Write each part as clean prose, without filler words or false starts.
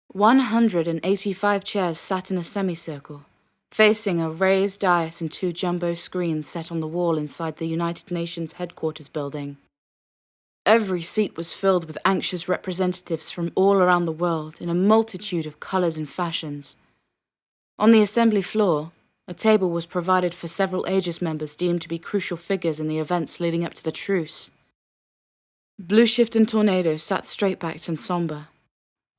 185 chairs sat in a semicircle, facing a raised dais and 2 jumbo screens set on the wall inside the United Nations headquarters building. Every seat was filled with anxious representatives from all around the world in a multitude of colours and fashions. On the assembly floor, a table was provided for several Aegis members deemed to be crucial figures in the events leading up to the truce. Blueshift and Tornado sat straight-backed and sombre.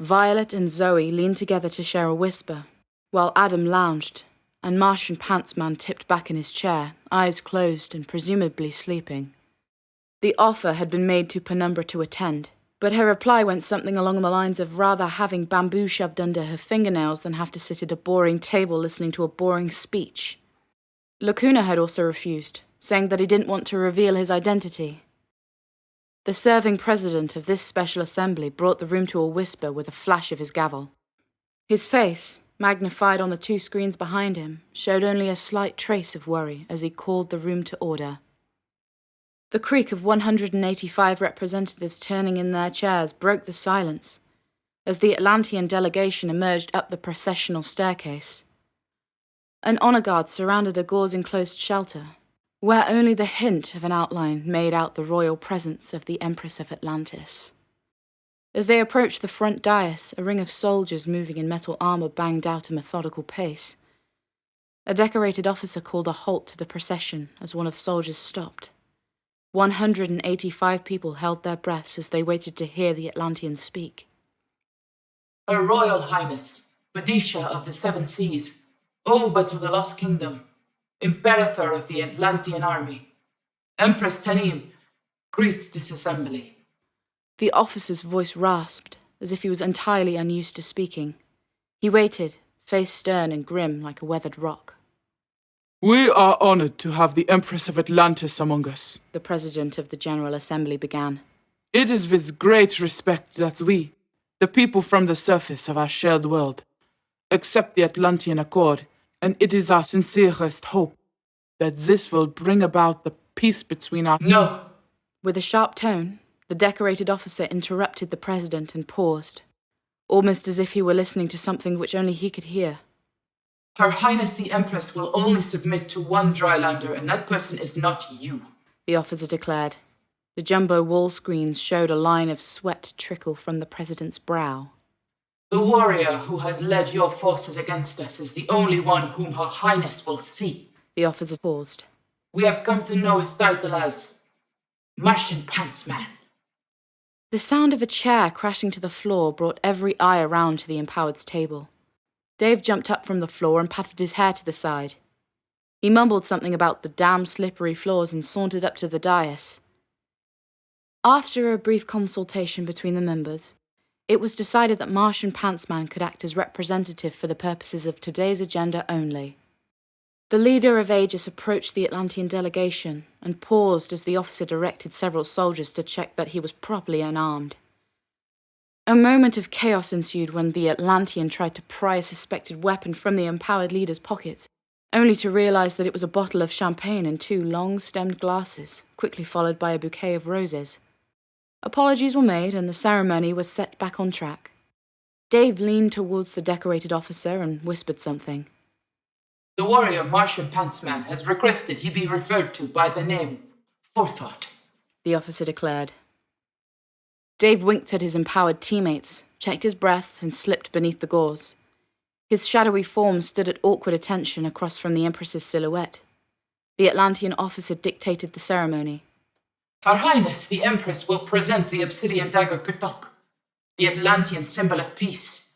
Violet and Zoe leaned together to share a whisper, while Adam lounged, and Martian Pantsman tipped back in his chair, eyes closed and presumably sleeping. The offer had been made to Penumbra to attend, but her reply went something along the lines of rather having bamboo shoved under her fingernails than have to sit at a boring table listening to a boring speech. Lacuna had also refused, saying that he didn't want to reveal his identity. The serving president of this special assembly brought the room to a whisper with a flash of his gavel. His face, magnified on the 2 screens behind him, showed only a slight trace of worry as he called the room to order. The creak of 185 representatives turning in their chairs broke the silence as the Atlantean delegation emerged up the processional staircase. An honor guard surrounded a gauze-enclosed shelter, where only the hint of an outline made out the royal presence of the Empress of Atlantis. As they approached the front dais, a ring of soldiers moving in metal armor banged out a methodical pace. A decorated officer called a halt to the procession as one of the soldiers stopped. 185 people held their breaths as they waited to hear the Atlantean speak. Her Royal Highness, Medisha of the Seven Seas, Obet of the Lost Kingdom, Imperator of the Atlantean Army, Empress Tanim, greets this assembly. The officer's voice rasped, as if he was entirely unused to speaking. He waited, face stern and grim like a weathered rock. We are honored to have the Empress of Atlantis among us, the President of the General Assembly began. It is with great respect that we, the people from the surface of our shared world, accept the Atlantean Accord, and it is our sincerest hope that this will bring about the peace between our... No! With a sharp tone, the decorated officer interrupted the President and paused, almost as if he were listening to something which only he could hear. Her Highness the Empress will only submit to one drylander, and that person is not you, the officer declared. The jumbo wall screens showed a line of sweat trickle from the President's brow. The warrior who has led your forces against us is the only one whom Her Highness will see. The officer paused. We have come to know his title as Martian Pantsman. The sound of a chair crashing to the floor brought every eye around to the empowered's table. Dave jumped up from the floor and patted his hair to the side. He mumbled something about the damn slippery floors and sauntered up to the dais. After a brief consultation between the members, it was decided that Martian Pantsman could act as representative for the purposes of today's agenda only. The leader of Aegis approached the Atlantean delegation and paused as the officer directed several soldiers to check that he was properly unarmed. A moment of chaos ensued when the Atlantean tried to pry a suspected weapon from the empowered leader's pockets, only to realize that it was a bottle of champagne and 2 long-stemmed glasses, quickly followed by a bouquet of roses. Apologies were made and the ceremony was set back on track. Dave leaned towards the decorated officer and whispered something. The warrior Martian Pantsman has requested he be referred to by the name Forethought, the officer declared. Dave winked at his empowered teammates, checked his breath, and slipped beneath the gauze. His shadowy form stood at awkward attention across from the Empress's silhouette. The Atlantean officer dictated the ceremony. Her Highness the Empress will present the obsidian dagger Kertok, the Atlantean symbol of peace.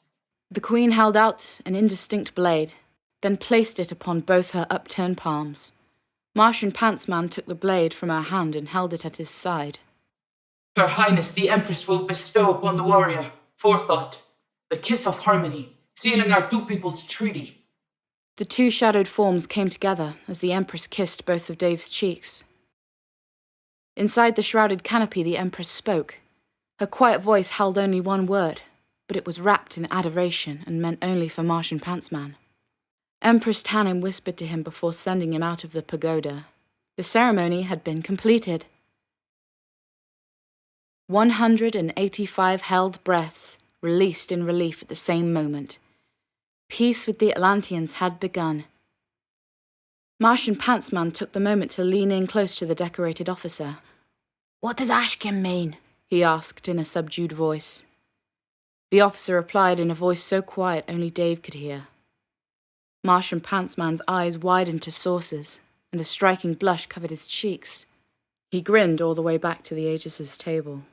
The Queen held out an indistinct blade, then placed it upon both her upturned palms. Martian Pantsman took the blade from her hand and held it at his side. Her Highness the Empress will bestow upon the warrior Forethought, the kiss of harmony, sealing our 2 people's treaty. The 2 shadowed forms came together as the Empress kissed both of Dave's cheeks. Inside the shrouded canopy, the Empress spoke. Her quiet voice held only one word, but it was wrapped in adoration and meant only for Martian Pantsman. Empress Tanim whispered to him before sending him out of the pagoda. The ceremony had been completed. 185 held breaths, released in relief at the same moment. Peace with the Atlanteans had begun. Martian Pantsman took the moment to lean in close to the decorated officer. "What does Ashkin mean?" he asked in a subdued voice. The officer replied in a voice so quiet only Dave could hear. Martian Pantsman's eyes widened to saucers, and a striking blush covered his cheeks. He grinned all the way back to the Aegis's table.